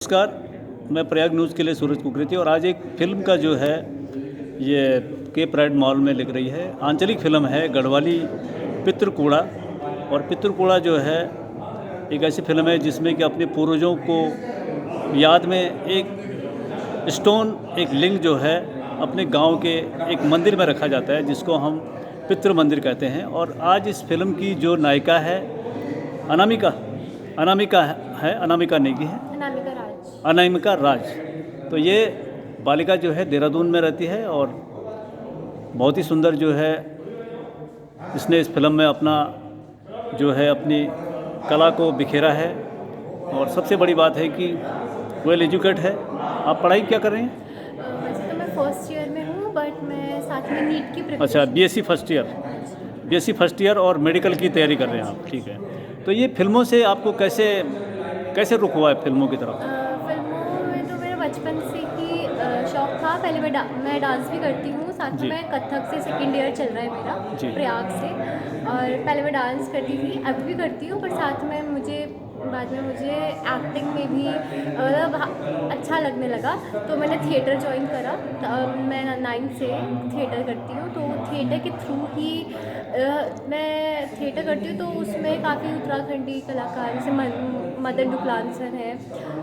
नमस्कार। मैं प्रयाग न्यूज़ के लिए सूरज कुकरेती और आज एक फ़िल्म का जो है ये के प्राइड मॉल में लग रही है। आंचलिक फ़िल्म है गढ़वाली पितृकूड़ा। और पितृकूड़ा जो है एक ऐसी फ़िल्म है जिसमें कि अपने पूर्वजों को याद में एक स्टोन, एक लिंग जो है अपने गांव के एक मंदिर में रखा जाता है जिसको हम पितृ मंदिर कहते हैं। और आज इस फिल्म की जो नायिका है अनामिका नेगी है, अनामिका राज। तो ये बालिका जो है देहरादून में रहती है और बहुत ही सुंदर जो है इसने इस फिल्म में अपना जो है अपनी कला को बिखेरा है। और सबसे बड़ी बात है कि वेल एजुकेट है। आप पढ़ाई क्या कर रहे हैं? वैसे तो मैं फर्स्ट ईयर में हूँ, बट मैं साथ में नीट की प्रिपरेशन। अच्छा, बीएससी फर्स्ट ईयर और मेडिकल की तैयारी कर रहे हैं आप। ठीक है। तो ये फिल्मों से आपको कैसे रुख हुआ है फिल्मों की तरफ? फिल्मों में तो मेरा बचपन से ही शौक था। पहले मैं डांस भी करती हूँ, साथ में मैं कथक से सेकंड ईयर चल रहा है मेरा प्रयाग से। और पहले मैं डांस करती थी, अभी भी करती हूँ, पर साथ में बाद में मुझे एक्टिंग में भी अच्छा लगने लगा, तो मैंने थिएटर ज्वाइन करा। मैं 9 से थिएटर करती हूँ, तो थिएटर के थ्रू ही मैं थिएटर करती हूँ। तो उसमें काफ़ी उत्तराखंडी कलाकार जैसे मदन डुकलान सर है,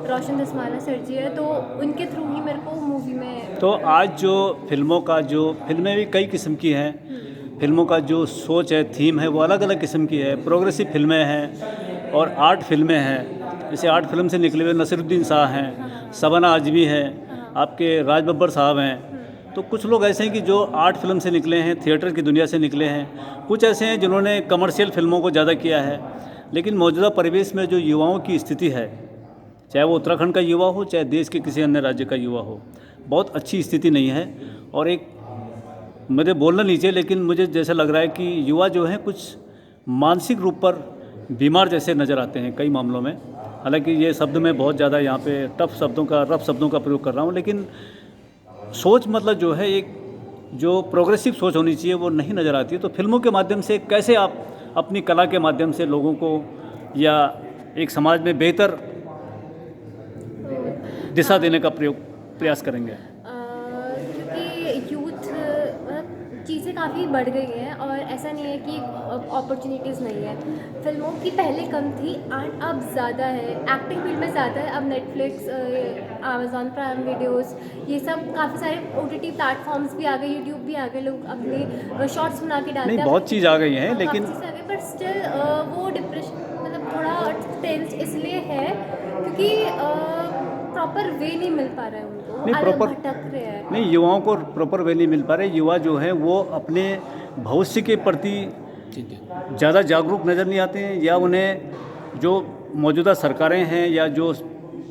रोशन धस्माना सर जी है, तो उनके थ्रू ही मेरे को मूवी में। तो आज जो फिल्में भी कई किस्म की हैं। फिल्मों का जो सोच है, थीम है, वो अलग अलग किस्म की है। प्रोग्रेसिव फिल्में हैं और आर्ट फिल्में हैं। जैसे आर्ट फिल्म से निकले हुए नसीरुद्दीन शाह हैं, शबाना आजमी है, आपके राज बब्बर साहब हैं। तो कुछ लोग ऐसे हैं कि जो आर्ट फिल्म से निकले हैं, थिएटर की दुनिया से निकले हैं। कुछ ऐसे हैं जिन्होंने कमर्शियल फिल्मों को ज़्यादा किया है। लेकिन मौजूदा परिवेश में जो युवाओं की स्थिति है, चाहे वो उत्तराखंड का युवा हो, चाहे देश के किसी अन्य राज्य का युवा हो, बहुत अच्छी स्थिति नहीं है। और एक मुझे बोलना नहीं चाहिए, लेकिन मुझे जैसा लग रहा है कि युवा जो हैं कुछ मानसिक रूप पर बीमार जैसे नज़र आते हैं कई मामलों में। हालांकि ये शब्द मैं बहुत ज़्यादा यहाँ पे रफ शब्दों का प्रयोग कर रहा हूँ, लेकिन सोच मतलब जो है एक जो प्रोग्रेसिव सोच होनी चाहिए वो नहीं नज़र आती है। तो फिल्मों के माध्यम से कैसे आप अपनी कला के माध्यम से लोगों को या एक समाज में बेहतर दिशा देने का प्रयास करेंगे? क्योंकि यूथ चीज़ें काफ़ी बढ़ गई हैं, और ऐसा नहीं है कि अपॉर्चुनिटीज़ नहीं है। फिल्मों की पहले कम थी एंड अब ज़्यादा है। एक्टिंग फील्ड में ज़्यादा है। अब नेटफ्लिक्स, अमेज़ॉन प्राइम वीडियोस, ये सब काफ़ी सारे OTT प्लेटफॉर्म्स भी आ गए, यूट्यूब भी आ गए। लोग अपने शॉर्ट्स बना के डालते हैं। नहीं, बहुत चीज़ आ गई हैं, लेकिन पर स्टिल वो डिप्रेशन मतलब थोड़ा टेंस इसलिए है क्योंकि प्रॉपर वे नहीं मिल पा रहा है उनको। नहीं, प्रॉपर भटक रहे हैं। नहीं, युवाओं को प्रॉपर वे नहीं मिल पा रहे। युवा जो है वो अपने भविष्य के प्रति ज़्यादा जागरूक नज़र नहीं आते हैं, या उन्हें जो मौजूदा सरकारें हैं या जो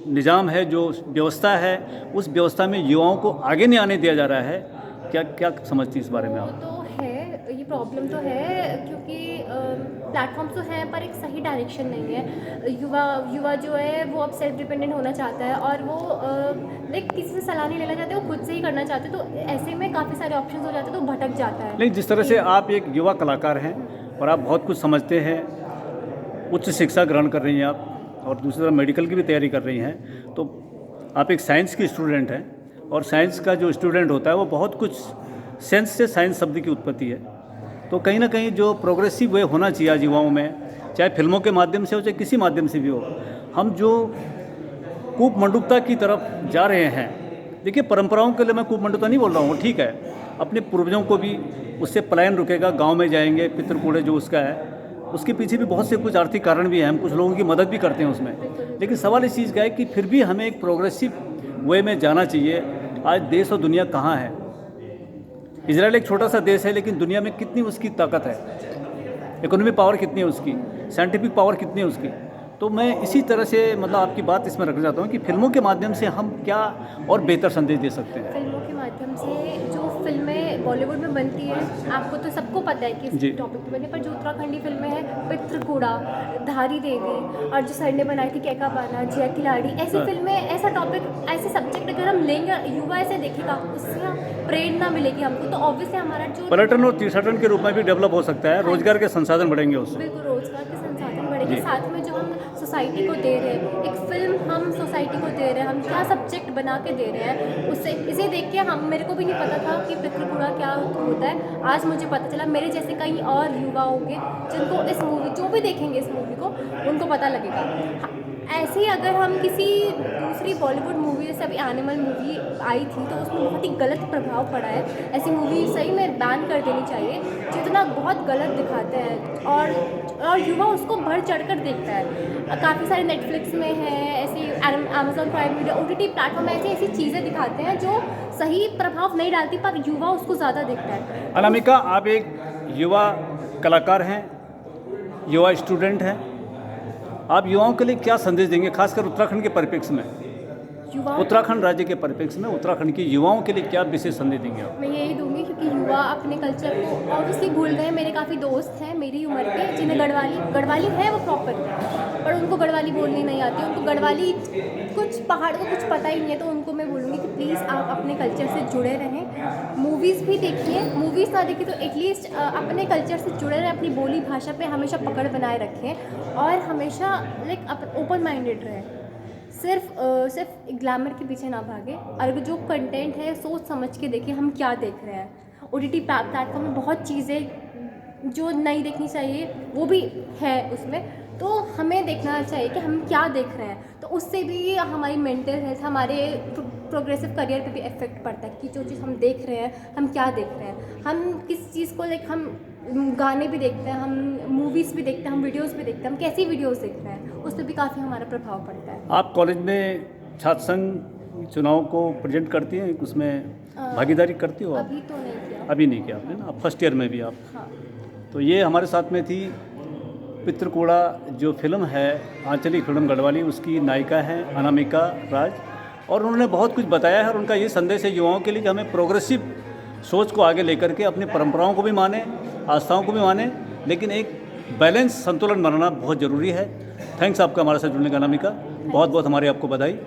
निज़ाम है, जो व्यवस्था है, उस व्यवस्था में युवाओं को आगे नहीं आने दिया जा रहा है। क्या समझती हैं इस बारे में आप? तो है, ये प्रॉब्लम तो है, क्योंकि प्लेटफॉर्म्स तो हैं पर एक सही डायरेक्शन नहीं है। युवा जो है वो अब सेल्फ डिपेंडेंट होना चाहता है, और वो लाइक किसी से सलाह नहीं लेना चाहते, वो खुद से ही करना चाहते हैं। तो ऐसे में काफ़ी सारे ऑप्शंस हो जाते हैं, तो भटक जाता है। नहीं, जिस तरह से आप एक युवा कलाकार हैं और आप बहुत कुछ समझते हैं, उच्च शिक्षा ग्रहण कर रही हैं आप, और दूसरी तरफ मेडिकल की भी तैयारी कर रही हैं, तो आप एक साइंस की स्टूडेंट हैं। और साइंस का जो स्टूडेंट होता है वो बहुत कुछ सेंस से साइंस शब्द की उत्पत्ति है। तो कहीं ना कहीं जो प्रोग्रेसिव वे होना चाहिए आज युवाओं में, चाहे फिल्मों के माध्यम से हो, चाहे किसी माध्यम से भी हो, हम जो कूपमंडूकता की तरफ जा रहे हैं। देखिए, परंपराओं के लिए मैं कूपमंडूकता नहीं बोल रहा हूँ, ठीक है, अपने पूर्वजों को भी उससे पलायन रुकेगा। गांव में जाएंगे, पितृकूड़े जो उसका है, उसके पीछे भी बहुत से कुछ आर्थिक कारण भी हैं। हम कुछ लोगों की मदद भी करते हैं उसमें। लेकिन सवाल इस चीज़ का है कि फिर भी हमें एक प्रोग्रेसिव वे में जाना चाहिए। आज देश और दुनिया कहाँ है? इजराइल एक छोटा सा देश है, लेकिन दुनिया में कितनी उसकी ताकत है, इकोनॉमिक पावर कितनी है उसकी, साइंटिफिक पावर कितनी है उसकी। तो मैं इसी तरह से मतलब आपकी बात इसमें रखना चाहता हूँ कि फिल्मों के माध्यम से हम क्या और बेहतर संदेश दे सकते हैं। फिल्मों के माध्यम से जो फिल्में बॉलीवुड में बनती है, आपको तो सबको पता है कि इस टॉपिक पे बनी, पर जो उत्तराखंडी फिल्में हैं, पितृकूड़ा, धारी देवी, और जो सर ने बनाई थी कैका बाना, जय खिलाड़ी, ऐसी फिल्में, ऐसा टॉपिक, ऐसे सब्जेक्ट अगर हम लेंगे, युवा ऐसे देखेगा, उससे प्रेरणा मिलेगी हमको, तो ऑब्वियसली हमारा जो पर्यटन और तीर्थाटन के रूप में भी डेवलप हो सकता है। रोजगार के संसाधन बढ़ेंगे उससे। बिल्कुल रोजगार के संसाधन बढ़ेंगे। लेकिन साथ में जो हम सोसाइटी को दे रहे हैं, एक फिल्म हम सोसाइटी को दे रहे हैं, हम क्या सब्जेक्ट बना के दे रहे हैं, उससे इसे देख के हम मेरे को भी नहीं पता था कि पितृपुरा क्या होता है। आज मुझे पता चला, मेरे जैसे कई और युवा होंगे जिनको इस मूवी, जो भी देखेंगे इस मूवी को, उनको पता लगेगा। ऐसे ही अगर हम किसी दूसरी बॉलीवुड मूवी, जैसे अभी एनिमल मूवी आई थी, तो उसमें बहुत ही गलत प्रभाव पड़ा है। ऐसी मूवी सही में बैन कर देनी चाहिए जो इतना बहुत गलत दिखाते हैं, और युवा उसको बढ़ चढ़कर देखता है। काफ़ी सारे नेटफ्लिक्स में है ऐसी, Amazon prime video, OTT platform ऐसी ऐसी चीज़ें दिखाते हैं जो सही प्रभाव नहीं डालती, पर युवा उसको ज़्यादा देखता है। अनामिका, आप एक युवा कलाकार हैं, युवा स्टूडेंट हैं, आप युवाओं के लिए क्या संदेश देंगे, खासकर उत्तराखंड के परिप्रेक्ष्य में? उत्तराखंड राज्य के परिप्रेक्ष्य में उत्तराखंड के युवाओं के लिए क्या विशेष संदेश देंगे आप? मैं यही दूंगी, क्योंकि युवा अपने कल्चर को ऑब्वियसली भूल गए। मेरे काफ़ी दोस्त हैं मेरी उम्र के जिन्हें गढ़वाली है वो प्रॉपर, पर उनको गढ़वाली बोलनी नहीं आती, उनको गढ़वाली कुछ पहाड़ को कुछ पता ही नहीं है। तो उनको मैं बोलूँगी कि प्लीज़ आप अपने कल्चर से जुड़े रहें, मूवीज़ भी देखिए, मूवीज़ ना देखिए तो एटलीस्ट अपने कल्चर से जुड़े रहें, अपनी बोली भाषा पे हमेशा पकड़ बनाए रखें और हमेशा लाइक ओपन माइंडेड रहें। सिर्फ ग्लैमर के पीछे ना भागे, और जो कंटेंट है सोच समझ के देखिए हम क्या देख रहे हैं। OTT प्लेटफॉर्म में बहुत चीज़ें जो नहीं देखनी चाहिए वो भी है उसमें, तो हमें देखना चाहिए कि हम क्या देख रहे हैं। तो उससे भी हमारी मेंटल हेल्थ, हमारे प्रोग्रेसिव करियर पे भी इफेक्ट पड़ता है कि जो चीज़ हम देख रहे हैं, हम क्या देख रहे हैं, हम किस चीज़ को लाइक, हम गाने भी देखते हैं, हम मूवीज़ भी देखते हैं, हम वीडियोस भी देखते हैं, हम कैसी वीडियोस देख रहे हैं, उस पर भी काफ़ी हमारा प्रभाव पड़ता है। आप कॉलेज में छात्र संघ चुनाव को प्रेजेंट करती हैं, उसमें भागीदारी करती हो आप? अभी तो नहीं किया। अभी नहीं किया आपने ना, आप फर्स्ट ईयर में भी आप? हाँ। तो ये हमारे साथ में थी पितृकूड़ा, जो फिल्म है आंचलिक फिल्म गढ़वाली, उसकी नायिका हैं अनामिका राज, और उन्होंने बहुत कुछ बताया है। और उनका ये संदेश है युवाओं के लिए कि हमें प्रोग्रेसिव सोच को आगे लेकर के अपनी परंपराओं को भी माने, आस्थाओं को भी माने, लेकिन एक बैलेंस, संतुलन बनाना बहुत ज़रूरी है। थैंक्स आपका हमारे साथ जुड़ने का अनामिका, बहुत बहुत हमारी आपको बधाई।